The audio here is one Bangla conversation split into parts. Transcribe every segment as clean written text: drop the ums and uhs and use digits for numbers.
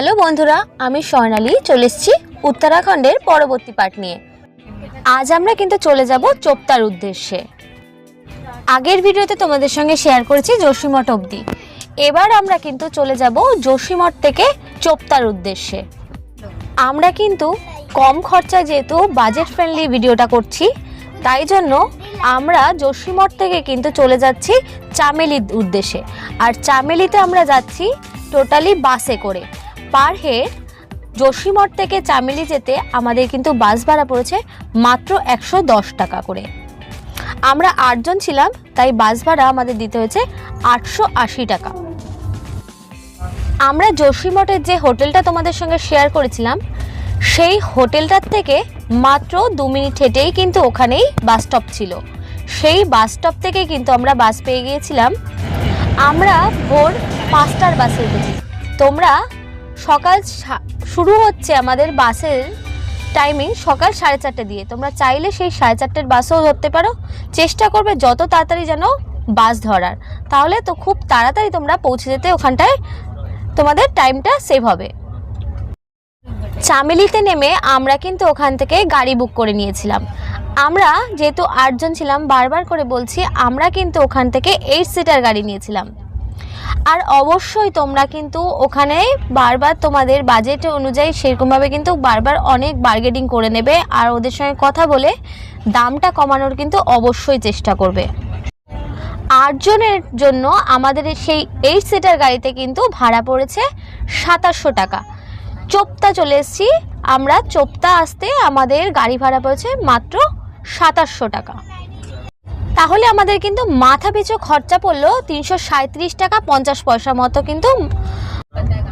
হ্যালো বন্ধুরা, আমি স্বর্ণালী চলে এসেছি উত্তরাখণ্ডের পরবর্তী পার্ট নিয়ে। আজ আমরা কিন্তু চলে যাব চোপতার উদ্দেশ্যে। আগের ভিডিওতে তোমাদের সঙ্গে শেয়ার করেছি যোশীমঠ অবধি। এবার আমরা কিন্তু চলে যাব যোশীমঠ থেকে চোপতার উদ্দেশ্যে। আমরা কিন্তু কম খরচা, যেহেতু বাজেট ফ্রেন্ডলি ভিডিওটা করছি, তাই জন্য আমরা যোশীমঠ থেকে কিন্তু চলে যাচ্ছি চামেলির উদ্দেশ্যে। আর চামেলিতে আমরা যাচ্ছি টোটালি বাসে করে। পার হেড যোশীমঠ থেকে চামেলি যেতে আমাদের কিন্তু বাস ভাড়া পড়েছে মাত্র 110 টাকা করে। আমরা 8 জন ছিলাম, তাই বাস ভাড়া আমাদের দিতে হয়েছে 880 টাকা। আমরা যোশীমঠের যে হোটেলটা তোমাদের সঙ্গে শেয়ার করেছিলাম, সেই হোটেলটার থেকে মাত্র 2 মিনিট হেঁটেই কিন্তু ওখানেই বাস স্টপ ছিল। সেই বাস স্টপ থেকে কিন্তু আমরা বাস পেয়ে গিয়েছিলাম। আমরা ভোর 5টার বাসে উঠেছি। তোমরা সকাল শুরু হচ্ছে আমাদের বাসের টাইমিং সকাল 4:30 দিয়ে। তোমরা চাইলে সেই 4:30 বাসও ধরতে পারো। চেষ্টা করবে যত তাড়াতাড়ি যেন বাস ধরার, তাহলে তো খুব তাড়াতাড়ি তোমরা পৌঁছে যেতে, ওখানটায় তোমাদের টাইমটা সেভ হবে। চামেলিতে নেমে আমরা কিন্তু ওখান থেকে গাড়ি বুক করে নিয়েছিলাম। আমরা যেহেতু 8 জন ছিলাম, বারবার করে বলছি, আমরা কিন্তু ওখান থেকে 8 সিটার গাড়ি নিয়েছিলাম। আর অবশ্যই তোমরা কিন্তু ওখানে বারবার তোমাদের বাজেট অনুযায়ী সেরকমভাবে কিন্তু বারবার অনেক বার্গেনিং করে নেবে, আর ওদের সঙ্গে কথা বলে দামটা কমানোর কিন্তু অবশ্যই চেষ্টা করবে। 8 জনের জন্য আমাদের সেই 8 সিটার গাড়িতে কিন্তু ভাড়া পড়েছে 2700 টাকা। চোপতা চলে এসেছি আমরা। চোপতা আসতে আমাদের গাড়ি ভাড়া পড়েছে মাত্র 2700 টাকা। তাহলে আমাদের কিন্তু মাথা পিছু খরচা পড়লো 337 টাকা 50 পয়সা মতো। কিন্তু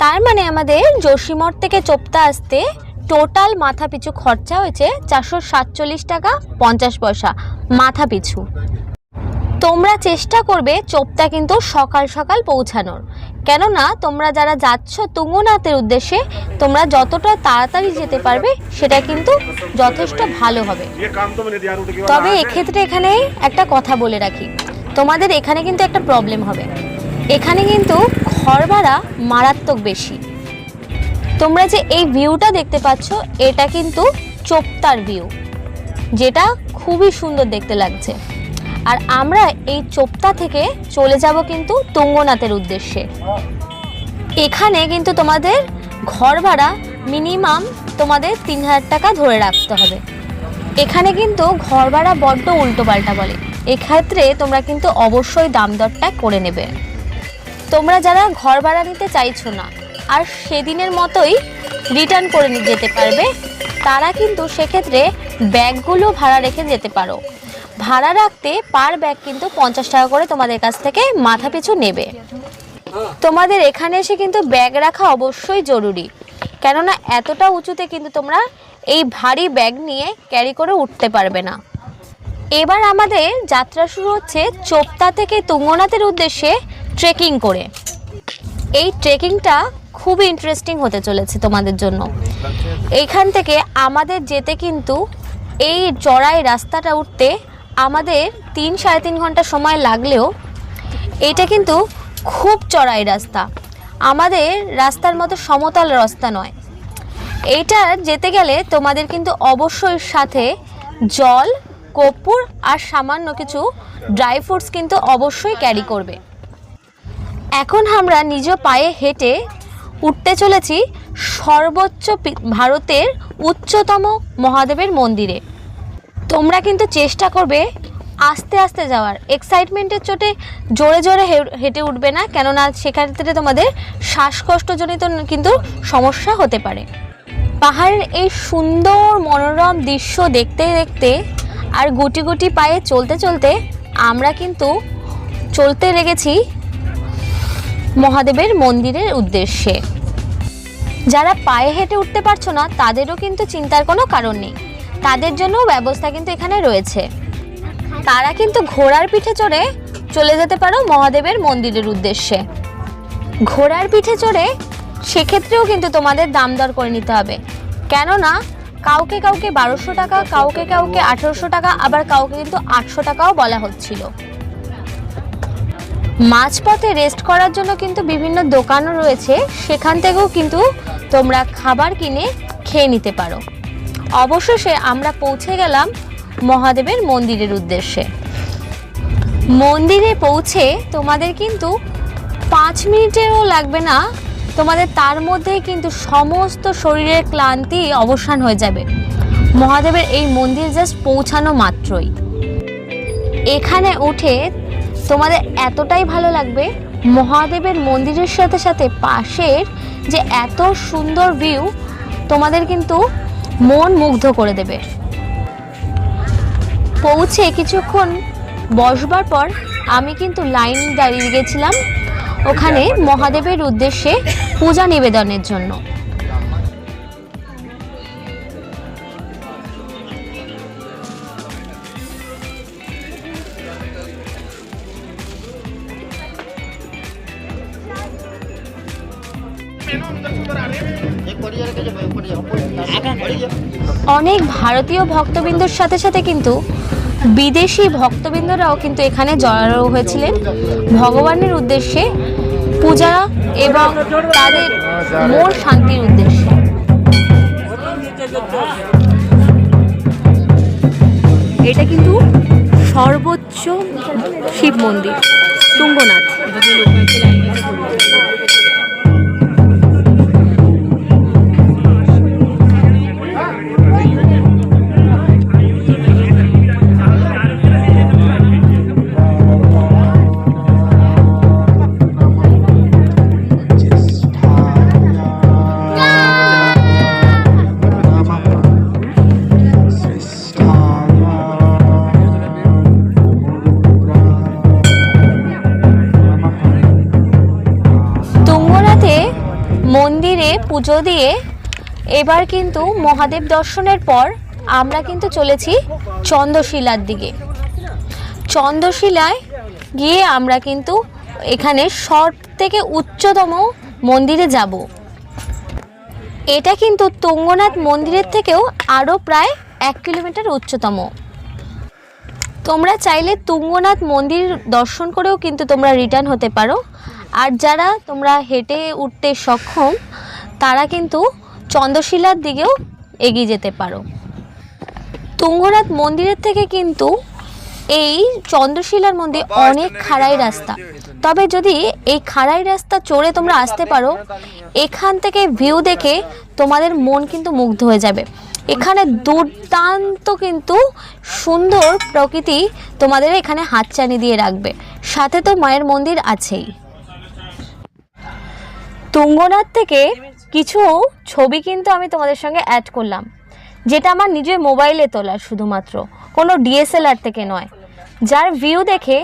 তার মানে আমাদের যোশীমঠ থেকে চোপতা আসতে টোটাল মাথা পিছু খরচা হয়েছে 447 টাকা 50 পয়সা মাথা পিছু। তোমরা চেষ্টা করবে চোপতা কিন্তু সকাল সকাল পৌঁছানোর, কেননা তোমরা যারা যাচ্ছ তুঙ্গনাথের উদ্দেশ্যে, তোমরা যতটা তাড়াতাড়ি যেতে পারবে সেটা কিন্তু যথেষ্ট ভালো হবে। তবে এক্ষেত্রে এখানে একটা কথা বলে রাখি, তোমাদের এখানে কিন্তু একটা প্রবলেম হবে। এখানে কিন্তু ঘর ভাড়া মারাত্মক বেশি। তোমরা যে এই ভিউটা দেখতে পাচ্ছ, এটা কিন্তু চোপতার ভিউ, যেটা খুবই সুন্দর দেখতে লাগছে। আর আমরা এই চোপতা থেকে চলে যাব কিন্তু তুঙ্গনাথের উদ্দেশ্যে। এখানে কিন্তু তোমাদের ঘর ভাড়া মিনিমাম তোমাদের 3000 টাকা ধরে রাখতে হবে। এখানে কিন্তু ঘর ভাড়া বড্ড উল্টোপাল্টা বলে, এক্ষেত্রে তোমরা কিন্তু অবশ্যই দাম দরটা করে নেবে। তোমরা যারা ঘর ভাড়া নিতে চাইছো না আর সেদিনের মতোই রিটার্ন করে নিয়ে যেতে পারবে, তারা কিন্তু সেক্ষেত্রে ব্যাগগুলো ভাড়া রেখে যেতে পারো। ভাড়া রাখতে পার ব্যাগ কিন্তু 50 টাকা করে তোমাদের কাছ থেকে মাথা পিছু নেবে। তোমাদের এখানে এসে কিন্তু ব্যাগ রাখা অবশ্যই জরুরি, কেননা এতটা উঁচুতে কিন্তু তোমরা এই ভারী ব্যাগ নিয়ে ক্যারি করে উঠতে পারবে না। এবার আমাদের যাত্রা শুরু হচ্ছে চোপতা থেকে তুঙ্গনাথের উদ্দেশ্যে ট্রেকিং করে। এই ট্রেকিংটা খুবই ইন্টারেস্টিং হতে চলেছে তোমাদের জন্য। এইখান থেকে আমাদের যেতে কিন্তু এই চড়াই রাস্তাটা উঠতে আমাদের 3-3.5 ঘন্টা সময় লাগলেও এটা কিন্তু খুব চড়াই রাস্তা। আমাদের রাস্তার মতো সমতল রাস্তা নয়। এইটা যেতে গেলে তোমাদের কিন্তু অবশ্যই সাথে জল, কর্পূর আর সামান্য কিছু ড্রাই ফ্রুটস কিন্তু অবশ্যই ক্যারি করবে। এখন আমরা নিজ পায়ে হেঁটে উঠতে চলেছি সর্বোচ্চ ভারতের উচ্চতম মহাদেবের মন্দিরে। তোমরা কিন্তু চেষ্টা করবে আস্তে আস্তে যাওয়ার। এক্সাইটমেন্টের চোটে জোরে জোরে হেঁটে উঠবে না, কেননা সেক্ষেত্রে তোমাদের শ্বাসকষ্টজনিত কিন্তু সমস্যা হতে পারে। পাহাড়ের এই সুন্দর মনোরম দৃশ্য দেখতে দেখতে আর গুটি গুটি পায়ে চলতে চলতে আমরা কিন্তু চলতে লেগেছি মহাদেবের মন্দিরের উদ্দেশ্যে। যারা পায়ে হেঁটে উঠতে পারছো না, তাদেরও কিন্তু চিন্তার কোনো কারণ নেই, তাদের জন্য ব্যবস্থা কিন্তু এখানে রয়েছে। তারা কিন্তু ঘোড়ার পিঠে চড়ে চলে যেতে পারো মহাদেবের মন্দিরের উদ্দেশ্যে। ঘোড়ার পিঠে চড়ে সেক্ষেত্রেও কিন্তু তোমাদের দাম দর করে নিতে হবে, কেননা কাউকে কাউকে 1200 টাকা, কাউকে কাউকে 1800 টাকা, আবার কাউকে কিন্তু 800 টাকাও বলা হচ্ছিল। মাঝপথে রেস্ট করার জন্য কিন্তু বিভিন্ন দোকানও রয়েছে, সেখান থেকেও কিন্তু তোমরা খাবার কিনে খেয়ে নিতে পারো। অবশেষে আমরা পৌঁছে গেলাম মহাদেবের মন্দিরের উদ্দেশ্যে। মন্দিরে পৌঁছে তোমাদের কিন্তু 5 মিনিটেরও লাগবে না, তোমাদের তার মধ্যেই কিন্তু সমস্ত শরীরের ক্লান্তি অবসান হয়ে যাবে মহাদেবের এই মন্দির জাস্ট পৌঁছানো মাত্রই। এখানে উঠে তোমাদের এতটাই ভালো লাগবে, মহাদেবের মন্দিরের সাথে সাথে পাশের যে এত সুন্দর ভিউ তোমাদের কিন্তু মন মুগ্ধ করে দেবে। পৌঁছে কিছুক্ষণ বসবার পর আমি কিন্তু লাইন দাঁড়িয়ে গেছিলাম ওখানে মহাদেবের উদ্দেশ্যে পূজা নিবেদনের জন্য। অনেক ভারতীয় ভক্তবৃন্দর সাথে সাথে কিন্তু বিদেশি ভক্তবৃন্দরাও কিন্তু এখানে জড়ো হয়েছিলেন ভগবানের উদ্দেশ্যে পূজা এবং তাদের মন শান্তির উদ্দেশ্যে। এটা কিন্তু সর্বোচ্চ শিব মন্দির তুঙ্গনাথ। মন্দিরে পুজো দিয়ে এবার কিন্তু মহাদেব দর্শনের পর আমরা কিন্তু চলেছি চন্দ্রশিলার দিকে। চন্দ্রশিলায় গিয়ে আমরা কিন্তু এখানে সব থেকে উচ্চতম মন্দিরে যাব। এটা কিন্তু তুঙ্গনাথ মন্দিরের থেকেও আরও প্রায় 1 কিলোমিটার উচ্চতম। তোমরা চাইলে তুঙ্গনাথ মন্দির দর্শন করেও কিন্তু তোমরা রিটার্ন হতে পারো, আর যারা তোমরা হেঁটে উঠতে সক্ষম তারা কিন্তু চন্দ্রশিলার দিকেও এগিয়ে যেতে পারো। তুঙ্গনাথ মন্দিরের থেকে কিন্তু এই চন্দ্রশিলার মধ্যে অনেক খাড়াই রাস্তা, তবে যদি এই খাড়াই রাস্তা চড়ে তোমরা আসতে পারো, এখান থেকে ভিউ দেখে তোমাদের মন কিন্তু মুগ্ধ হয়ে যাবে। এখানে দুর্দান্ত কিন্তু সুন্দর প্রকৃতি তোমাদের এখানে হাতছানি দিয়ে রাখবে, সাথে তো মায়ের মন্দির আছেই। তুঙ্গনাথ থেকে কিছু ছবি কিন্তু আমি তোমাদের সঙ্গে অ্যাড করলাম, যেটা আমার নিজের মোবাইলে তোলা, শুধুমাত্র কোনো ডিএসএলআর থেকে নয়, যার ভিউ দেখে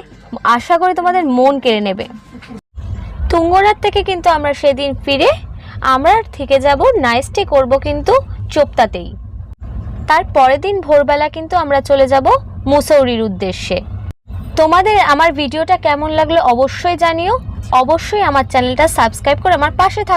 আশা করি তোমাদের মন কেড়ে নেবে। তুঙ্গনাথ থেকে কিন্তু আমরা সেদিন ফিরে আমরা থেকে যাব, নাইট স্টে করবো কিন্তু চোপতাতেই। তার পরের দিন ভোরবেলা কিন্তু আমরা চলে যাব মুসৌরির উদ্দেশ্যে। তোমাদের আমার ভিডিওটা কেমন লাগলো অবশ্যই জানিও। অবশ্যই আমার চ্যানেলটা সাবস্ক্রাইব করে আমার পাশে থাকো।